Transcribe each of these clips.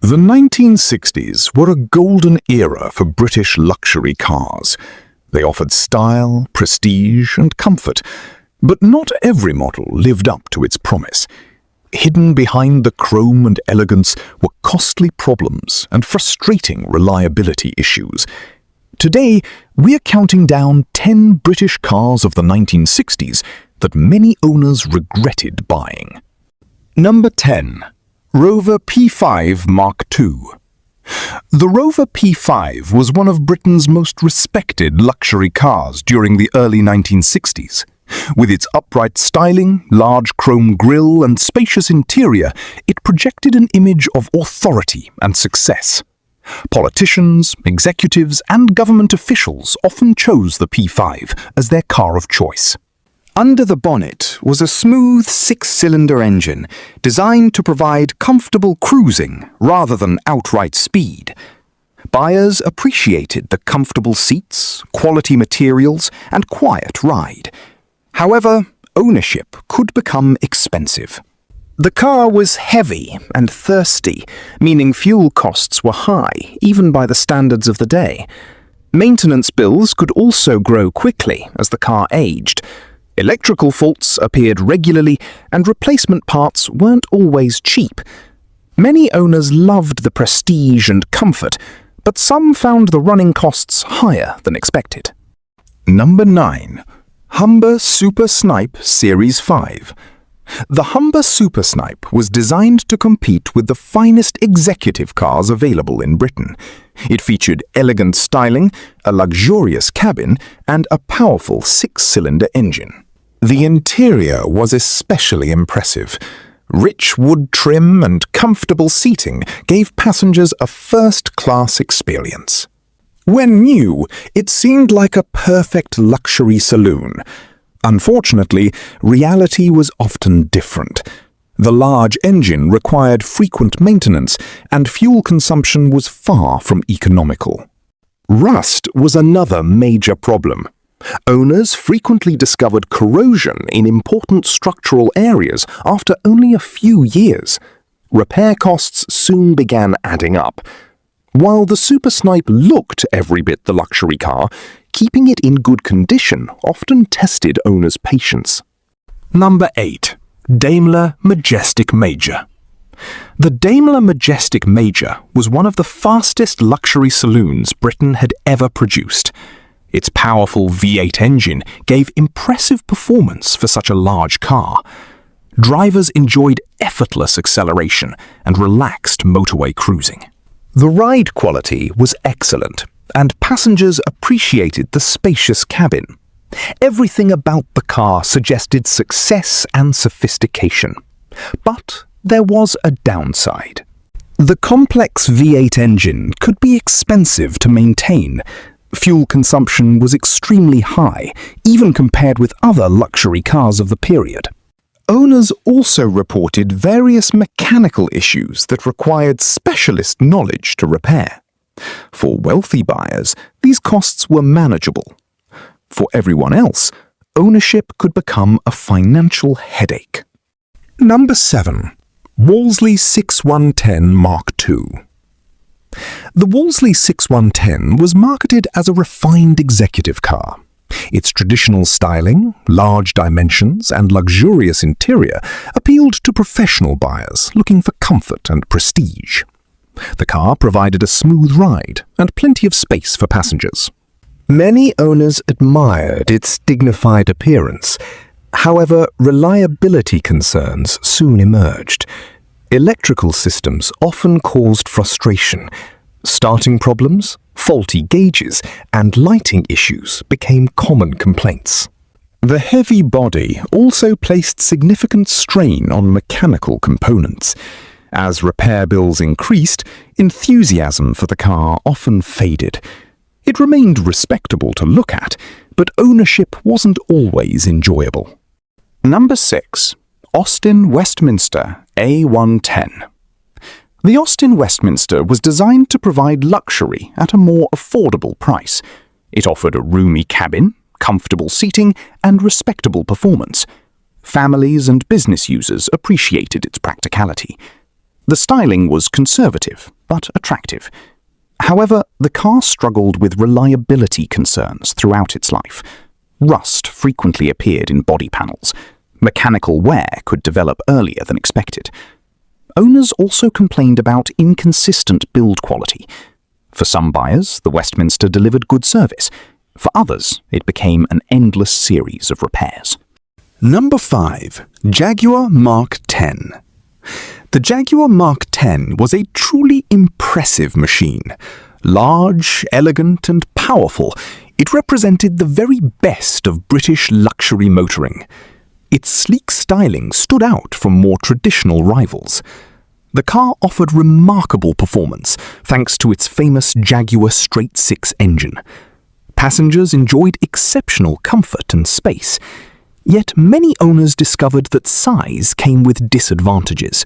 The 1960s were a golden era for British luxury cars. They offered style, prestige, and comfort, but not every model lived up to its promise. Hidden behind the chrome and elegance were costly problems and frustrating reliability issues. Today, we're counting down 10 British cars of the 1960s that many owners regretted buying. Number 10. Rover P5 Mark II. The Rover P5 was one of Britain's most respected luxury cars during the early 1960s. With its upright styling, large chrome grille and spacious interior, it projected an image of authority and success. Politicians, executives and government officials often chose the P5 as their car of choice. Under the bonnet was a smooth six-cylinder engine designed to provide comfortable cruising rather than outright speed. Buyers appreciated the comfortable seats, quality materials, and quiet ride. However, ownership could become expensive. The car was heavy and thirsty, meaning fuel costs were high, even by the standards of the day. Maintenance bills could also grow quickly as the car aged. Electrical faults appeared regularly, and replacement parts weren't always cheap. Many owners loved the prestige and comfort, but some found the running costs higher than expected. Number 9. Humber Super Snipe Series 5. The Humber Super Snipe was designed to compete with the finest executive cars available in Britain. It featured elegant styling, a luxurious cabin, and a powerful six-cylinder engine. The interior was especially impressive. Rich wood trim and comfortable seating gave passengers a first-class experience. When new, it seemed like a perfect luxury saloon. Unfortunately, reality was often different. The large engine required frequent maintenance, and fuel consumption was far from economical. Rust was another major problem. Owners frequently discovered corrosion in important structural areas after only a few years. Repair costs soon began adding up. While the Super Snipe looked every bit the luxury car, keeping it in good condition often tested owners' patience. Number 8. Daimler Majestic Major. The Daimler Majestic Major was one of the fastest luxury saloons Britain had ever produced. Its powerful V8 engine gave impressive performance for such a large car. Drivers enjoyed effortless acceleration and relaxed motorway cruising. The ride quality was excellent, and passengers appreciated the spacious cabin. Everything about the car suggested success and sophistication. But there was a downside. The complex V8 engine could be expensive to maintain. Fuel consumption was extremely high, even compared with other luxury cars of the period. Owners also reported various mechanical issues that required specialist knowledge to repair. For wealthy buyers, these costs were manageable. For everyone else, ownership could become a financial headache. Number 7. Wolseley 6110 Mark II. The Wolseley 6110 was marketed as a refined executive car. Its traditional styling, large dimensions, and luxurious interior appealed to professional buyers looking for comfort and prestige. The car provided a smooth ride and plenty of space for passengers. Many owners admired its dignified appearance. However, reliability concerns soon emerged. Electrical systems often caused frustration. Starting problems, faulty gauges, and lighting issues became common complaints. The heavy body also placed significant strain on mechanical components. As repair bills increased, enthusiasm for the car often faded. It remained respectable to look at, but ownership wasn't always enjoyable. Number 6. Austin Westminster A110. The Austin Westminster was designed to provide luxury at a more affordable price. It offered a roomy cabin, comfortable seating, and respectable performance. Families and business users appreciated its practicality. The styling was conservative, but attractive. However, the car struggled with reliability concerns throughout its life. Rust frequently appeared in body panels. Mechanical wear could develop earlier than expected. Owners also complained about inconsistent build quality. For some buyers, the Westminster delivered good service. For others, it became an endless series of repairs. Number 5. Jaguar Mark X. The Jaguar Mark X was a truly impressive machine. Large, elegant and powerful, it represented the very best of British luxury motoring. Its sleek styling stood out from more traditional rivals. The car offered remarkable performance thanks to its famous Jaguar straight-six engine. Passengers enjoyed exceptional comfort and space, yet many owners discovered that size came with disadvantages.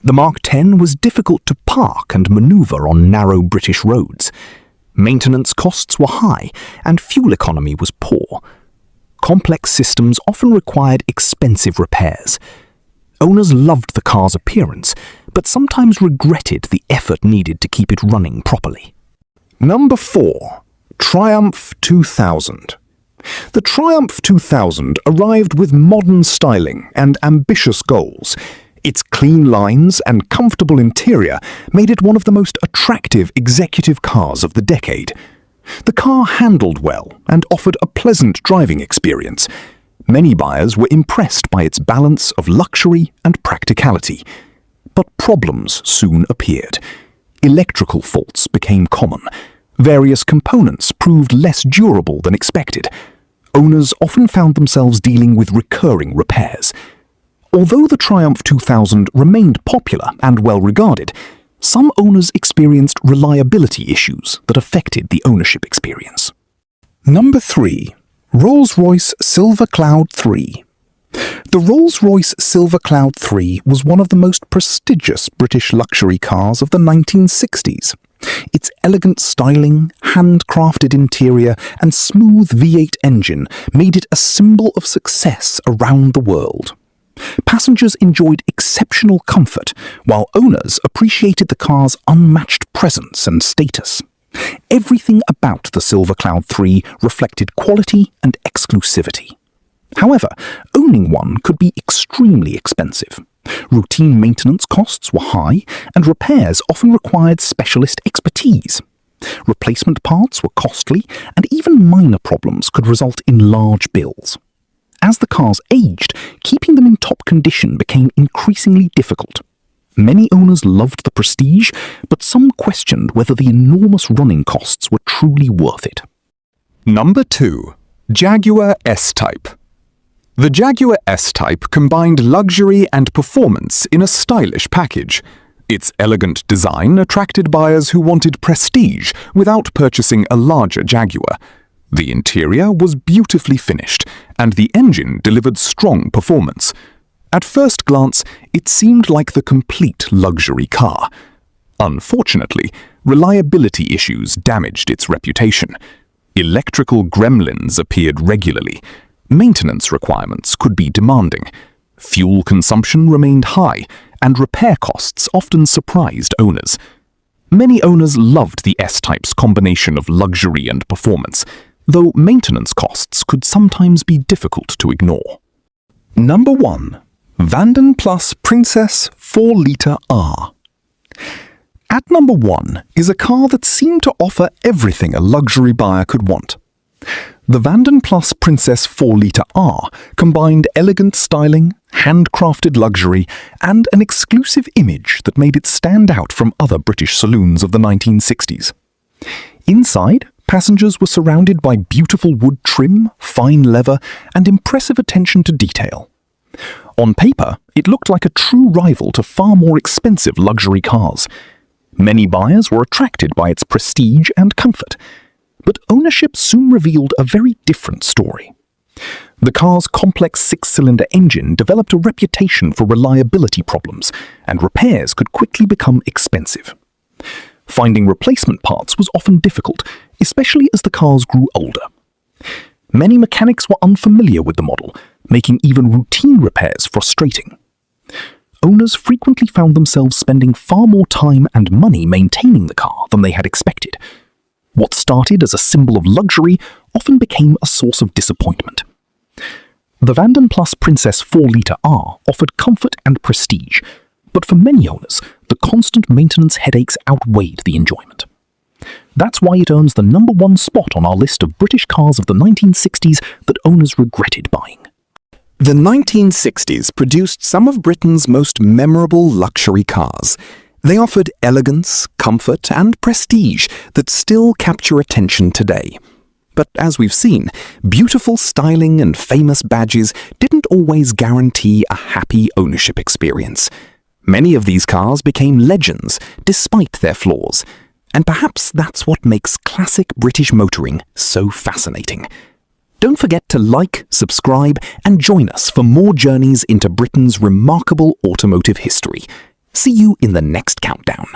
The Mark X was difficult to park and maneuver on narrow British roads. Maintenance costs were high and fuel economy was poor. Complex systems often required expensive repairs. Owners loved the car's appearance, but sometimes regretted the effort needed to keep it running properly. Number 4. Triumph 2000. The Triumph 2000 arrived with modern styling and ambitious goals. Its clean lines and comfortable interior made it one of the most attractive executive cars of the decade. The car handled well and offered a pleasant driving experience. Many buyers were impressed by its balance of luxury and practicality. But problems soon appeared. Electrical faults became common. Various components proved less durable than expected. Owners often found themselves dealing with recurring repairs. Although the Triumph 2000 remained popular and well regarded, some owners experienced reliability issues that affected the ownership experience. Number 3. Rolls-Royce Silver Cloud III. The Rolls-Royce Silver Cloud III was one of the most prestigious British luxury cars of the 1960s. Its elegant styling, handcrafted interior, and smooth V8 engine made it a symbol of success around the world. Passengers enjoyed exceptional comfort, while owners appreciated the car's unmatched presence and status. Everything about the Silver Cloud III reflected quality and exclusivity. However, owning one could be extremely expensive. Routine maintenance costs were high, and repairs often required specialist expertise. Replacement parts were costly, and even minor problems could result in large bills. As the cars aged, keeping them in top condition became increasingly difficult. Many owners loved the prestige, but some questioned whether the enormous running costs were truly worth it. Number 2. Jaguar S-Type. The Jaguar S-Type combined luxury and performance in a stylish package. Its elegant design attracted buyers who wanted prestige without purchasing a larger Jaguar. The interior was beautifully finished, and the engine delivered strong performance. At first glance, it seemed like the complete luxury car. Unfortunately, reliability issues damaged its reputation. Electrical gremlins appeared regularly. Maintenance requirements could be demanding. Fuel consumption remained high, and repair costs often surprised owners. Many owners loved the S-Type's combination of luxury and performance, though maintenance costs could sometimes be difficult to ignore. Number 1. Vanden Plas Princess 4 Litre R. At number 1 is a car that seemed to offer everything a luxury buyer could want. The Vanden Plas Princess 4 Litre R combined elegant styling, handcrafted luxury, and an exclusive image that made it stand out from other British saloons of the 1960s. Inside, passengers were surrounded by beautiful wood trim, fine leather, and impressive attention to detail. On paper, it looked like a true rival to far more expensive luxury cars. Many buyers were attracted by its prestige and comfort, but ownership soon revealed a very different story. The car's complex six-cylinder engine developed a reputation for reliability problems, and repairs could quickly become expensive. Finding replacement parts was often difficult, especially as the cars grew older. Many mechanics were unfamiliar with the model, making even routine repairs frustrating. owners frequently found themselves spending far more time and money maintaining the car than they had expected. What started as a symbol of luxury often became a source of disappointment. The Vanden Plas Princess 4-litre R offered comfort and prestige, but for many owners, the constant maintenance headaches outweighed the enjoyment. That's why it earns the #1 spot on our list of British cars of the 1960s that owners regretted buying. The 1960s produced some of Britain's most memorable luxury cars. They offered elegance, comfort, and prestige that still capture attention today. But as we've seen, beautiful styling and famous badges didn't always guarantee a happy ownership experience. Many of these cars became legends despite their flaws. And perhaps that's what makes classic British motoring so fascinating. Don't forget to like, subscribe, and join us for more journeys into Britain's remarkable automotive history. See you in the next countdown.